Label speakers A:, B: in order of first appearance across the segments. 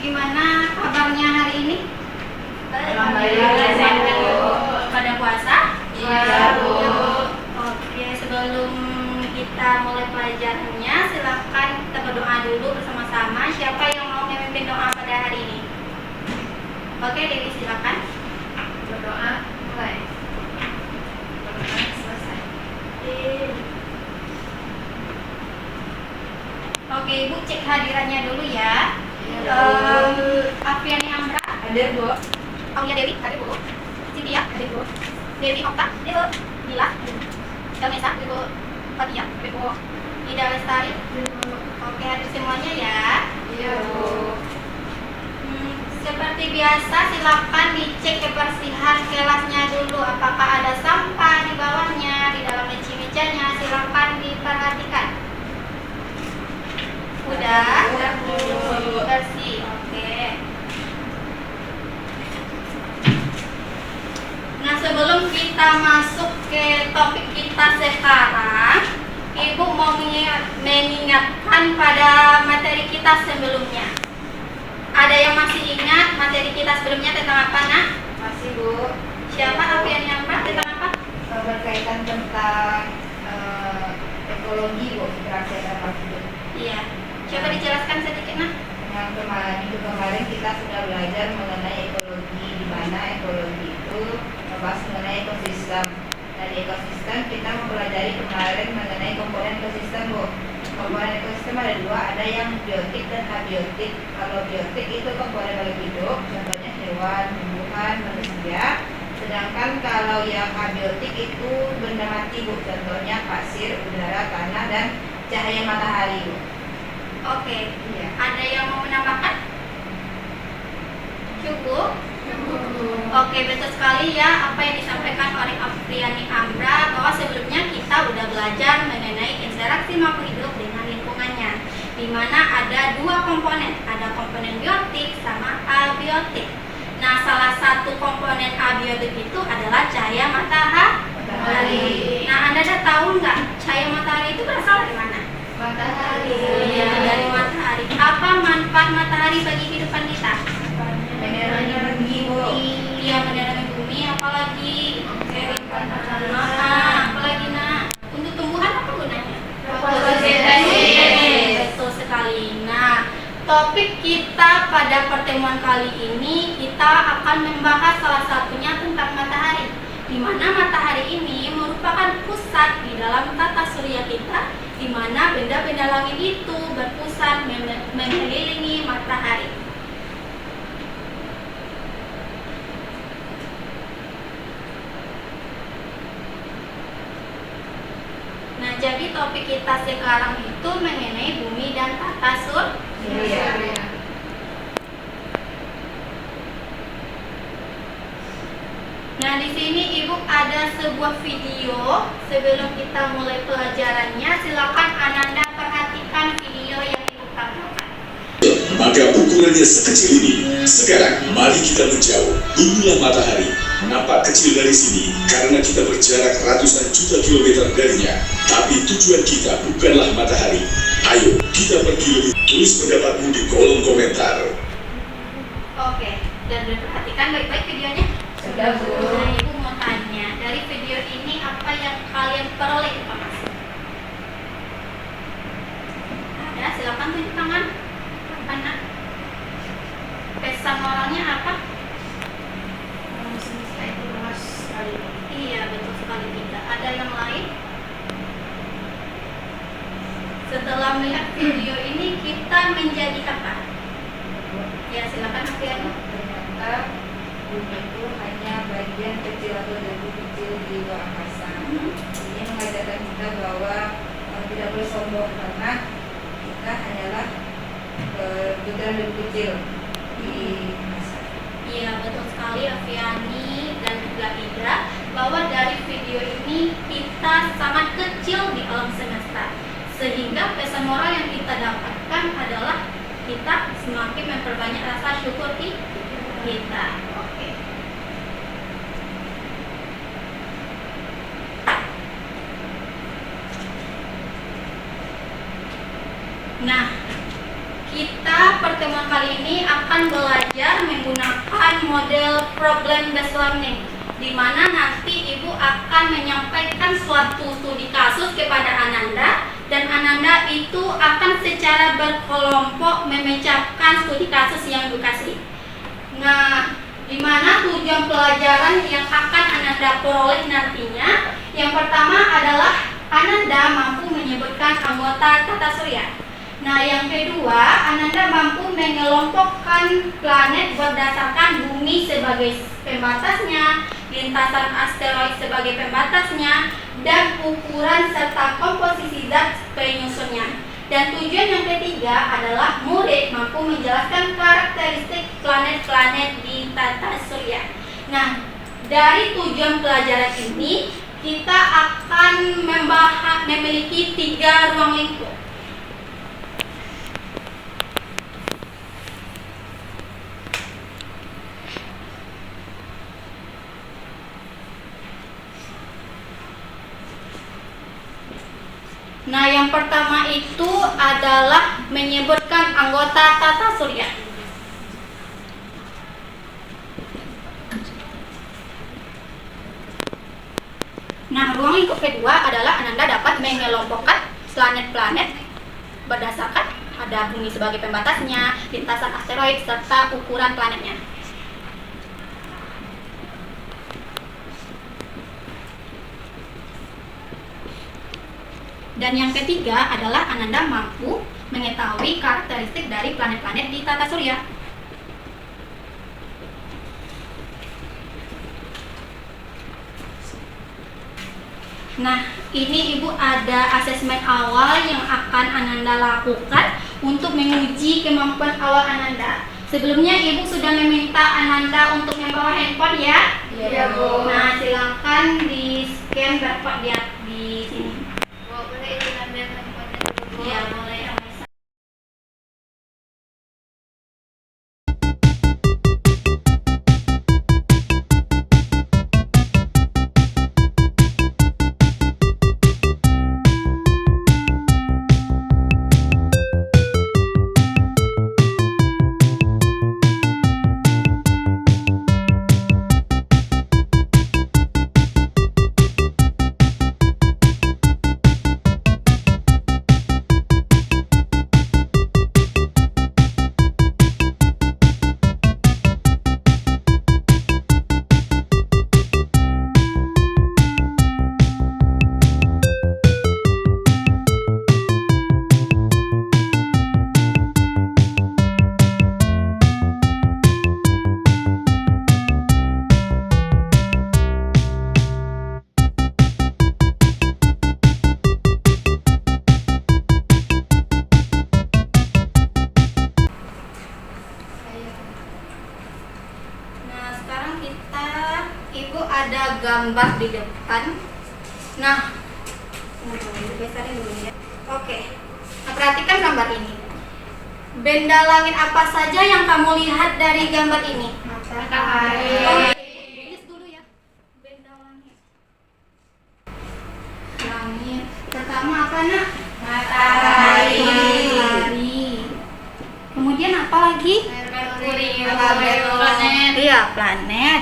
A: gimana kabarnya hari ini?
B: Alhamdulillah, Bu.
A: Pada puasa?
B: Iya, Bu.
A: Oke, sebelum kita mulai pelajarannya, silakan kita berdoa dulu bersama-sama. Siapa yang mau memimpin doa pada hari ini? Oke, Dewi silakan.
B: Berdoa mulai. Berdoa selesai.
A: Oke, Ibu cek hadirannya dulu ya.
B: Iya,
A: Apriani Amra,
B: Ada, Bu.
A: Aulia Dewi, ada Bu. Cynthia,
B: Ada, Bu.
A: Dewi Okta, ada Bu. Dila, Damesa, ada Bu. Fatia, ada Bu. Ida Lestari. Oke, hadir semuanya ya.
B: Iya, Bu.
A: Seperti biasa, silakan dicek kebersihan kelasnya dulu. Apakah ada sampah di bawahnya, di dalam mejanya, silakan diperhatikan. Udah, bersih. Oke. Nah, sebelum kita masuk ke topik kita sekarang, Ibu mau mengingatkan pada materi kita sebelumnya. Ada yang masih ingat materi kita sebelumnya tentang apa, Nak?
B: Masih, Bu.
A: Siapa Apriani Amra tentang apa?
B: Berkaitan tentang ekologi, Bu. Interaksi antar hidup.
A: Iya. Coba dijelaskan sedikit, Nak.
B: Yang kemarin kita sudah belajar mengenai ekologi, di mana ekologi itu membahas mengenai ekosistem. Dari ekosistem kita mempelajari kemarin mengenai komponen ekosistem, Bu. Komponen ekosistem ada dua, ada yang biotik dan abiotik. Kalau biotik itu komponen makhluk hidup, contohnya hewan, tumbuhan, manusia. Sedangkan kalau yang abiotik itu benda mati, Bu. Contohnya pasir, udara, tanah, dan cahaya matahari, Bu.
A: Oke.
B: Iya.
A: Ada yang mau menambahkan? Cukup? Oke, betul sekali ya apa yang disampaikan oleh Apriani Amra, bahwa sebelumnya kita udah belajar mengenai interaksi makhluk hidup dengan lingkungannya, di mana ada dua komponen, ada komponen biotik sama abiotik. Nah, salah satu komponen abiotik itu adalah cahaya matahari. Nah, Anda tahu nggak cahaya matahari itu berasal dari mana?
B: Matahari.
A: Iya, dari matahari. Apa manfaat matahari bagi kehidupan kita?
B: Menerangi bumi, Bu.
A: Iya, menerangi bumi, apalagi apalagi Nak, untuk tumbuhan apa gunanya?
B: Fotosintesis.
A: Betul sekali. Nah, topik kita pada pertemuan kali ini kita akan membahas salah satunya tentang matahari, di mana matahari ini merupakan pusat di dalam tata surya kita, di mana benda-benda langit itu berpusat mengelilingi matahari. Nah, jadi topik kita sekarang itu mengenai bumi dan tata surya.
B: Iya.
A: Nah, di sini Ibu ada sebuah video. Sebelum kita mulai pelajarannya, silakan Ananda perhatikan video yang Ibu tampilkan.
C: Maka ukurannya sekecil ini. Sekarang mari kita menjauh. Bumilah matahari nampak kecil dari sini karena kita berjarak ratusan juta kilometer darinya. Tapi tujuan kita bukanlah matahari. Ayo kita pergi lebih. Tulis pendapatmu di kolom komentar.
A: Oke, dan perhatikan baik-baik videonya.
B: Sudah, Bu.
A: Nah, Ibu mau tanya, dari video ini apa yang kalian peroleh informasi? Ada, silakan tunjuk tangan. Apa, Nak? Pesan moralnya apa?
B: Semesta itu luas sekali.
A: Iya, betul sekali tidak. Ada yang lain? Setelah melihat video ini, kita menjadi apa? Ya, silakan Apriani.
B: Ternyata bumi itu hanya bagian kecil atau debu kecil di luar angkasa. Ini mengajarkan kita bahwa tidak boleh sombong karena kita hanyalah butiran debu kecil di angkasa.
A: Iya, betul sekali Apriani dan juga Ida, bahwa dari video ini kita sangat kecil di alam semesta, sehingga pesan moral yang kita dapatkan adalah kita semakin memperbanyak rasa syukur kita. Oke. Nah, kita pertemuan kali ini akan belajar menggunakan model problem based learning, di mana nanti Ibu akan menyampaikan suatu studi kasus kepada Ananda, dan Ananda itu akan secara berkelompok memecahkan studi kasus yang Ibu kasih. Nah, di mana tujuan pelajaran yang akan Ananda peroleh nantinya, yang pertama adalah Ananda mampu menyebutkan anggota tata surya. Nah, yang kedua, Ananda mampu mengelompokkan planet berdasarkan bumi sebagai pembatasnya, lintasan asteroid sebagai pembatasnya, dan ukuran serta komposisi zat penyusunnya. Dan tujuan yang ketiga adalah murid mampu menjelaskan karakteristik planet-planet di tata surya. Nah, dari tujuan pelajaran ini, kita akan memiliki 3 ruang lingkup. Nah, yang pertama itu adalah menyebutkan anggota tata surya. Nah, ruang lingkup kedua adalah Ananda dapat mengelompokkan planet-planet berdasarkan ada bumi sebagai pembatasnya, lintasan asteroid, serta ukuran planetnya. Dan yang ketiga adalah Ananda mampu mengetahui karakteristik dari planet-planet di tata surya. Nah, ini Ibu ada asesmen awal yang akan Ananda lakukan untuk menguji kemampuan awal Ananda. Sebelumnya Ibu sudah meminta Ananda untuk membawa handphone ya?
B: Iya, Bu.
A: Nah, silakan di-scan barcode di sini.
B: Boleh izin ambil handphonenya dulu, Bu?
A: Iya, boleh. Ibu ada gambar di depan. Nah, besarin dulu ya. Oke. Nah, perhatikan gambar ini. Benda langit apa saja yang kamu lihat dari gambar ini?
B: Matahari.
A: Oke. Tulis dulu ya. Benda langit. Langit. Pertama apa, Nak?
B: Matahari.
A: Matahari. Kemudian apa lagi?
B: Merkurius.
A: Planet. Iya, planet.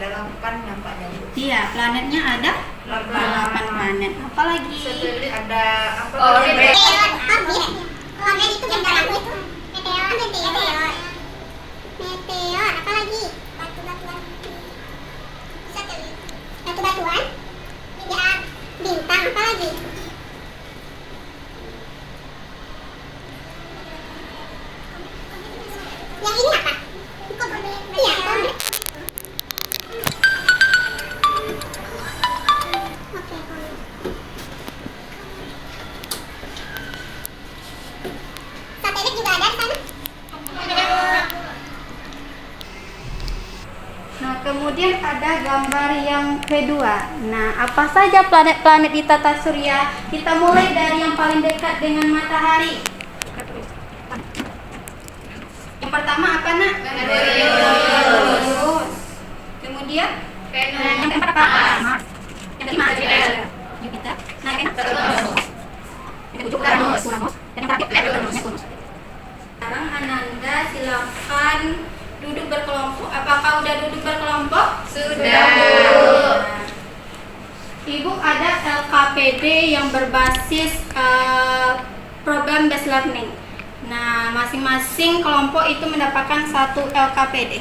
B: Ada 8 nampak dulu.
A: Iya, planetnya ada 8 planet. Apa lagi?
B: Ada apa?
D: Orbit itu benda langit. Meteor. Meteor. Apa lagi? Batu-batuan. Satelit. Batu-batuan. Bintang. Apa lagi? Yang ini apa? Iya, komet. Oke, komet. Satelit juga ada di sana?
A: Nah, kemudian ada gambar yang kedua. Nah, apa saja planet-planet di tata surya? Kita mulai dari yang paling dekat dengan matahari. Yang pertama apa, Nak?
B: Merkurius.
A: Kemudian?
B: Venus.
A: Yang keempat apa? Mars. Yang kelima? Jupiter. Nah, yang keenam? Yang ketujuh? Uranus. Dan yang terakhir? Neptunus. akan duduk berkelompok. Apakah udah duduk berkelompok?
B: Sudah.
A: Ibu ada LKPD yang berbasis program based learning. Nah, masing-masing kelompok itu mendapatkan satu LKPD.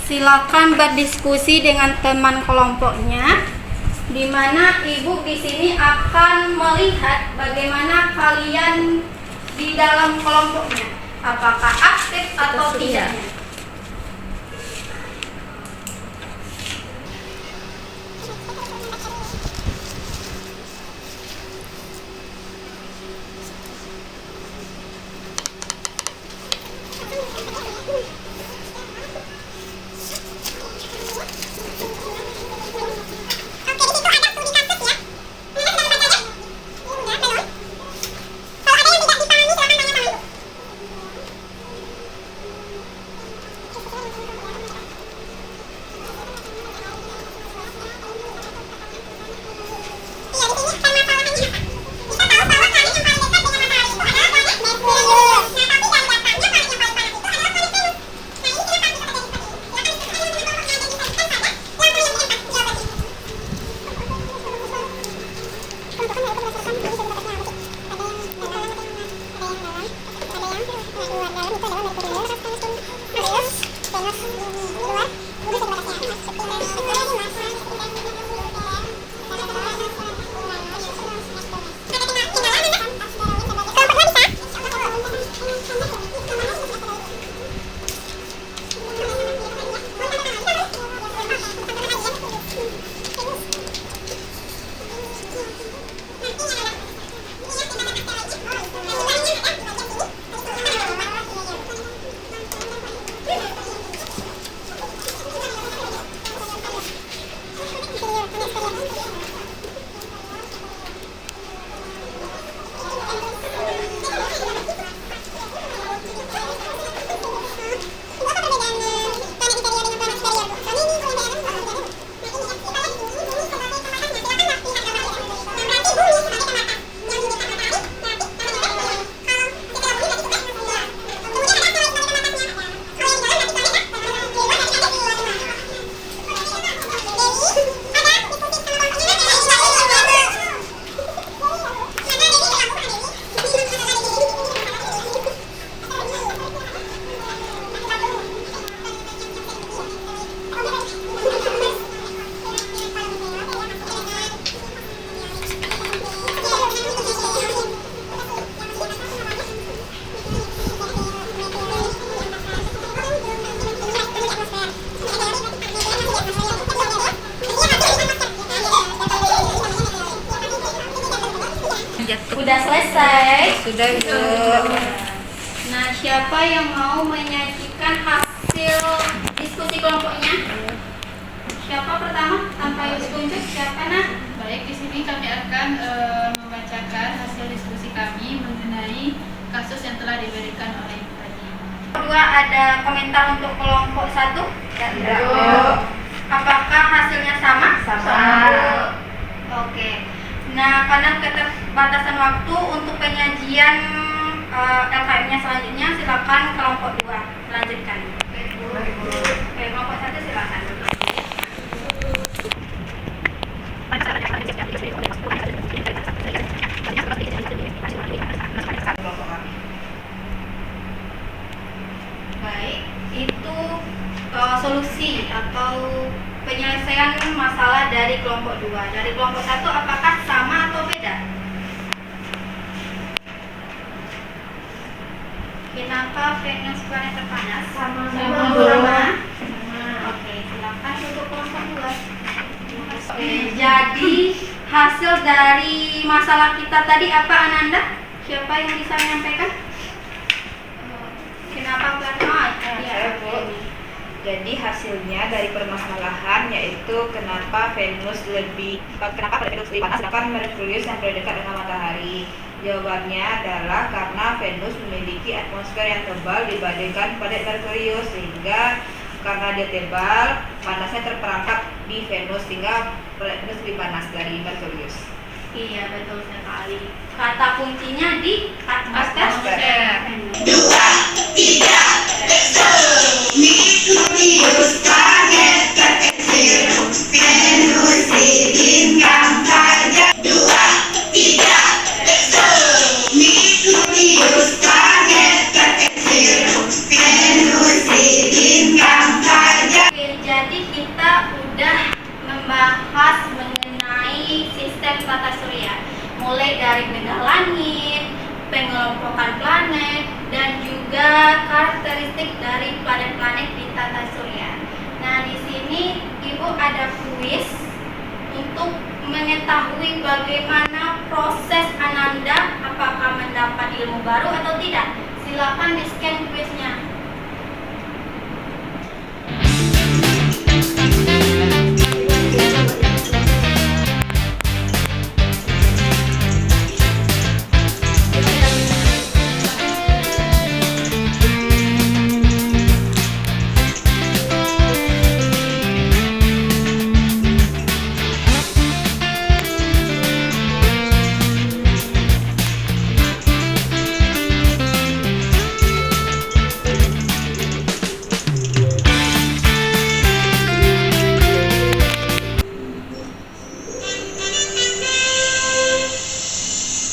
A: Silakan berdiskusi dengan teman kelompoknya, di mana ibu di sini akan melihat bagaimana kalian di dalam kelompoknya, apakah aktif atau tidaknya. Udah selesai?
B: Sudah, Ibu.
A: Nah, siapa yang mau menyajikan hasil diskusi kelompoknya? Siapa pertama? Tanpa ibu tunjuk, siapa nah?
E: Baik, di sini kami akan membacakan hasil diskusi kami mengenai kasus yang telah diberikan oleh Ibu tadi.
A: Kedua, ada komentar untuk kelompok 1?
B: Tidak.
A: Apakah hasilnya sama?
B: Sama.
A: Oke. Nah, karena keterbatasan waktu untuk penyajian LKM-nya selanjutnya, silakan kelompok 2 melanjutkan. Oke, kelompok 1 silakan. Baik, itu solusi atau penyelesaian masalah dari kelompok 2. Dari kelompok 1 apakah sama atau beda? Kenapa Venus planet terpanas? Sama. Oke, silakan untuk kelompok 2. Oke, jadi hasil dari masalah kita tadi apa, Ananda? Siapa yang bisa menyampaikan? Kenapa planet?
B: Saya, Bu. Jadi hasilnya dari permasalahan yaitu kenapa Venus lebih panas sedangkan Merkurius yang terlalu dekat dengan matahari. Jawabannya adalah karena Venus memiliki atmosfer yang tebal dibandingkan planet Merkurius, sehingga karena dia tebal, panasnya terperangkap di Venus sehingga planet Venus lebih panas dari Merkurius.
A: Iya, betul sekali. Kata kuncinya di atmosfer.
B: Atmosfer.
A: 2, 3, konsep tata surya, mulai dari benda langit, pengelompokan planet, dan juga karakteristik dari planet-planet di tata surya. Nah, di sini Ibu ada kuis untuk mengetahui bagaimana proses Ananda, apakah mendapat ilmu baru atau tidak. Silakan di-scan kuisnya.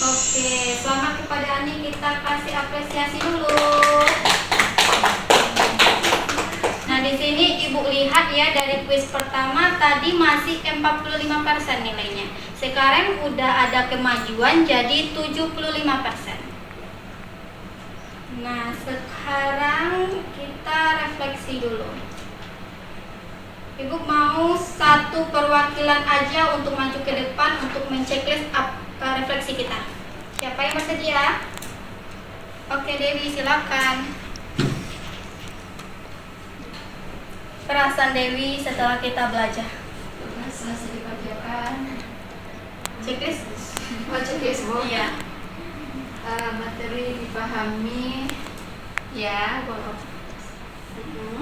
A: Oke, selamat kepada Ani, kita kasih apresiasi dulu. Nah, di sini Ibu lihat ya, dari kuis pertama tadi masih 45% nilainya. Sekarang udah ada kemajuan jadi 75%. Nah, sekarang kita refleksi dulu. Ibu mau satu perwakilan aja untuk maju ke depan untuk menceklis refleksi kita. Siapa yang bersedia? Oke, Dewi, silakan. Perasaan Dewi setelah kita belajar.
E: Selesai dikerjakan.
A: Checklist?
E: Oh, checklist, Bu.
A: Iya.
E: Materi dipahami.
A: Ya, boleh.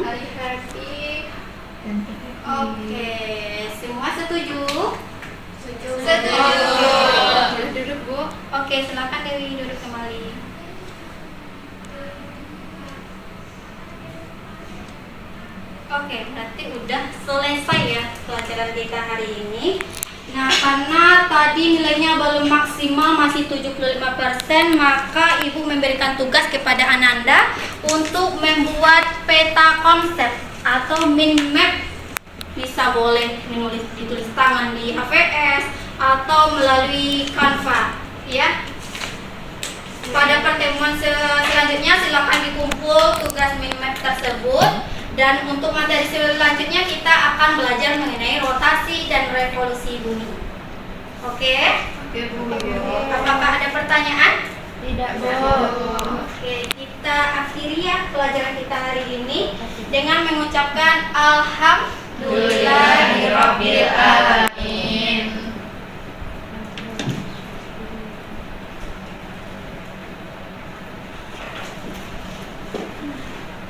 E: Aritmetik.
A: Oke, semua setuju?
E: Setuju. Boleh duduk, Bu.
A: Oke, silakan Dewi duduk kembali. Oke, berarti udah selesai ya pelajaran kita hari ini. Nah, karena tadi nilainya belum maksimal, masih 75%, maka Ibu memberikan tugas kepada Ananda untuk membuat peta konsep atau mind map. Bisa boleh ditulis tangan di HVS atau melalui Canva, ya. Pada pertemuan selanjutnya silakan dikumpul tugas mind map tersebut. Dan untuk materi selanjutnya kita akan belajar mengenai rotasi dan revolusi bumi. Oke?
E: Oke, Bu.
A: Apakah ada pertanyaan?
E: Tidak, Bu.
A: Oke, kita akhiri ya pelajaran kita hari ini dengan mengucapkan Alhamdulillahirabbil alamin.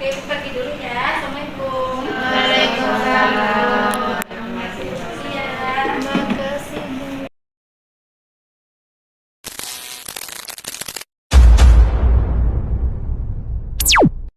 A: Oke, Ibu pergi dulu ya. Assalamualaikum.